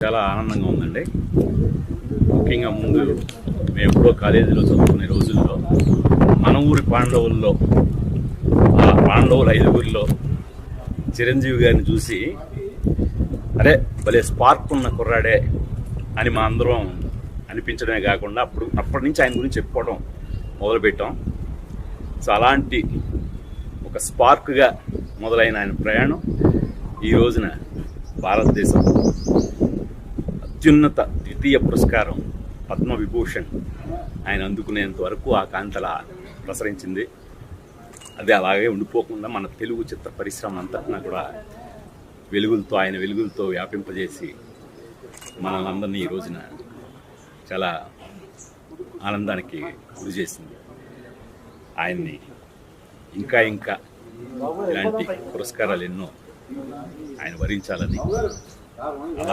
చాలా ఆనందంగా ఉందండి. ముఖ్యంగా ముందు మేము ఎప్పుడో కాలేజీలో చదువుకునే రోజుల్లో మన ఊరి పాండవుల్లో, ఆ పాండవుల 5గురిలో చిరంజీవి గారిని చూసి అరే భలే స్పార్క్ ఉన్న కుర్రాడే అని మా అందరం అనిపించడమే కాకుండా అప్పటి నుంచి ఆయన గురించి చెప్పుకోవడం మొదలుపెట్టాం. సో అలాంటి ఒక స్పార్క్గా మొదలైన ఆయన ప్రయాణం ఈ రోజున భారతదేశం అత్యున్నత ద్వితీయ పురస్కారం పద్మవిభూషణ్ ఆయన అందుకునేంత వరకు ఆ కాంతల ప్రసరించింది. అది అలాగే ఉండిపోకుండా మన తెలుగు చిత్ర పరిశ్రమ అంతటా కూడా ఆయన వెలుగులతో వ్యాపింపజేసి మనల్ని అందరినీ ఈ రోజున చాలా ఆనందానికి గురి చేసింది. ఆయన్ని ఇంకా ఇలాంటి పురస్కారాలు ఎన్నో ఆయన వరించాలని అలా